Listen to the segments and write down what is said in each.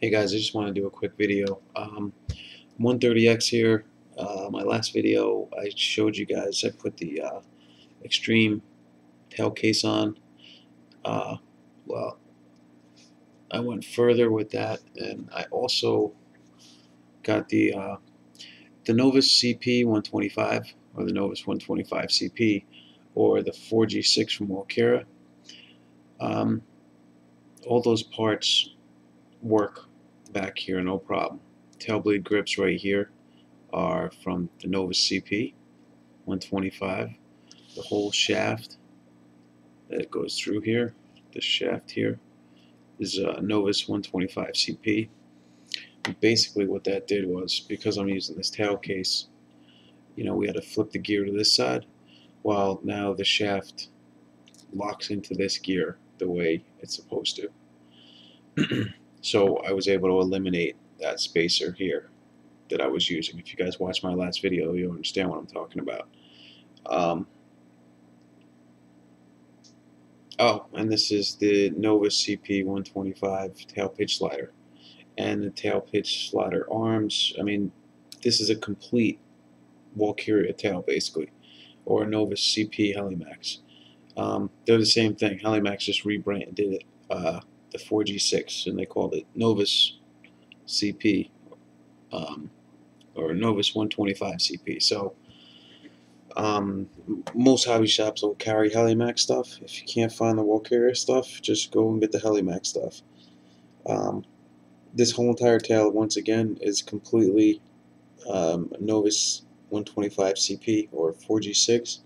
Hey guys, I just want to do a quick video. 130X here. My last video I showed you guys, I put the extreme tail case on. Well, I went further with that, and I also got the Novus CP 125, or the Novus 125 CP, or the 4G6 from Walkera. Um, all those parts work back here, no problem. Tail blade grips right here are from the Novus CP 125. The whole shaft that goes through here, the shaft here, is a Novus 125 CP. And basically what that did was, because I'm using this tail case, we had to flip the gear to this side, while now the shaft locks into this gear the way it's supposed to. So I was able to eliminate that spacer here that I was using. If you guys watch my last video, you'll understand what I'm talking about. Oh, and this is the Novus CP 125 tail pitch slider. And the tail pitch slider arms, I mean, this is a complete Walkera tail, basically, or a Novus CP Helimax. They're the same thing. Helimax just rebranded it, the 4G6, and they called it Novus CP, or Novus 125 CP. So, most hobby shops will carry Helimax stuff. If you can't find the Walkera stuff, just go and get the Helimax stuff. This whole entire tail, once again, is completely Novus 125 CP or 4G6.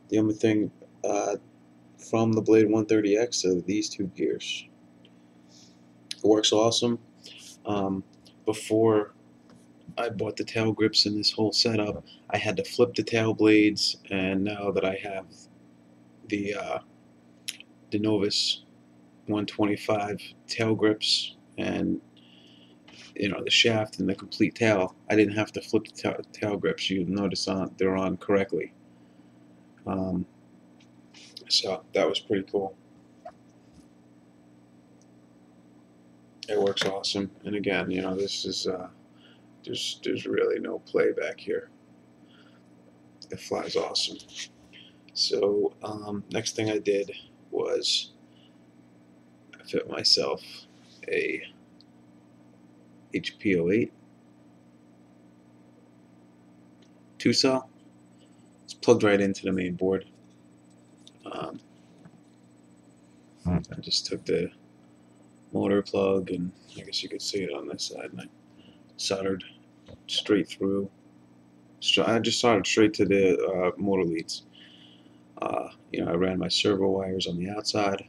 The only thing from the Blade 130X are these two gears. It works awesome. Before I bought the tail grips in this whole setup, I had to flip the tail blades, and now that I have the Novus 125 tail grips and the shaft and the complete tail, I didn't have to flip the tail grips. You notice they're on correctly. So that was pretty cool. It works awesome. And again, this is there's really no play back here. It flies awesome. So next thing I did was I fit myself a HP08 2-cell. It's plugged right into the main board. I just took the motor plug, and I guess you could see it on this side, and I soldered straight through. I just soldered straight to the motor leads. I ran my servo wires on the outside.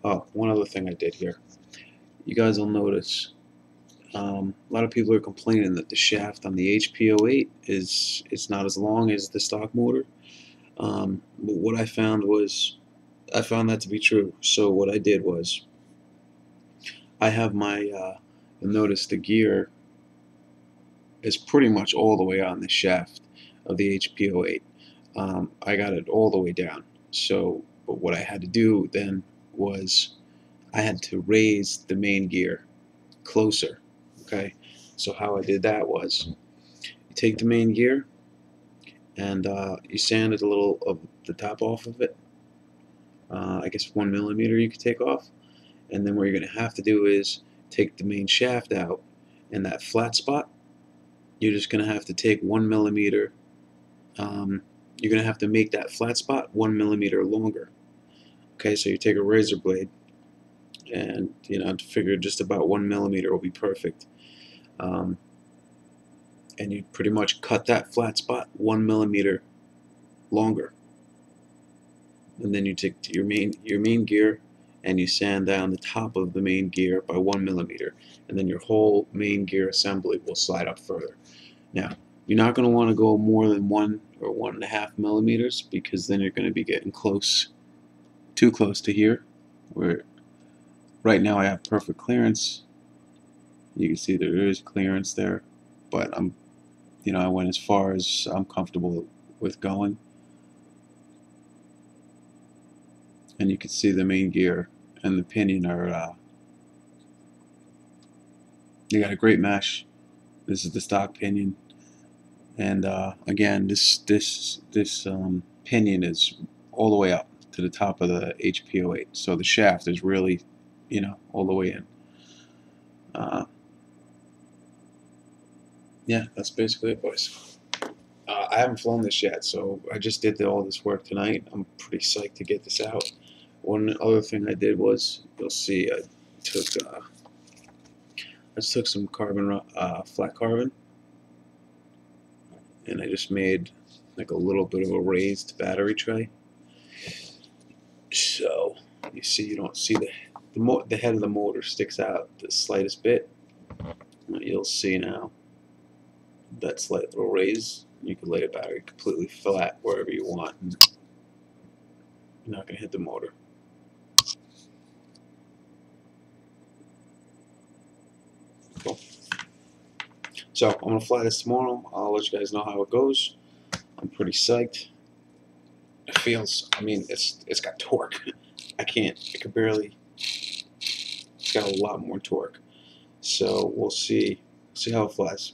Oh, one other thing I did here. You guys will notice a lot of people are complaining that the shaft on the HP08 is not as long as the stock motor. But what I found that to be true. So what I did was I have my notice the gear is pretty much all the way on the shaft of the HP08. I got it all the way down. So but what I had to do then was I had to raise the main gear closer. Okay, so how I did that was you take the main gear and you sand it a little of the top off of it. I guess 1 millimeter you could take off, and then what you're going to have to do is take the main shaft out, and that flat spot you're just going to have to take 1 millimeter. You're going to have to make that flat spot 1 millimeter longer. Okay, so you take a razor blade, and to figure just about 1 millimeter will be perfect. And you pretty much cut that flat spot 1 millimeter longer. And then you take your main gear and you sand down the top of the main gear by 1 millimeter, and then your whole main gear assembly will slide up further. Now, you're not going to want to go more than 1 or 1.5 millimeters, because then you're going to be getting too close to here, where right now I have perfect clearance. You can see there is clearance there, but I went as far as I'm comfortable with going. And you can see the main gear and the pinion are They got a great mesh. This is the stock pinion, and again, this pinion is all the way up to the top of the HP08, so the shaft is really, all the way in. Yeah, that's basically it, boys. I haven't flown this yet, so I just did all this work tonight. I'm pretty psyched to get this out. One other thing I did was, you'll see, I just took some carbon, flat carbon, and I just made like a little bit of a raised battery tray. So you see, you don't see the head of the motor sticks out the slightest bit. You'll see now that slight little raise. You can lay a battery completely flat wherever you want, and you're not going to hit the motor. Cool. So I'm going to fly this tomorrow. I'll let you guys know how it goes. I'm pretty psyched. It feels, I mean, it's got torque. I could barely, it's got a lot more torque. So we'll see how it flies.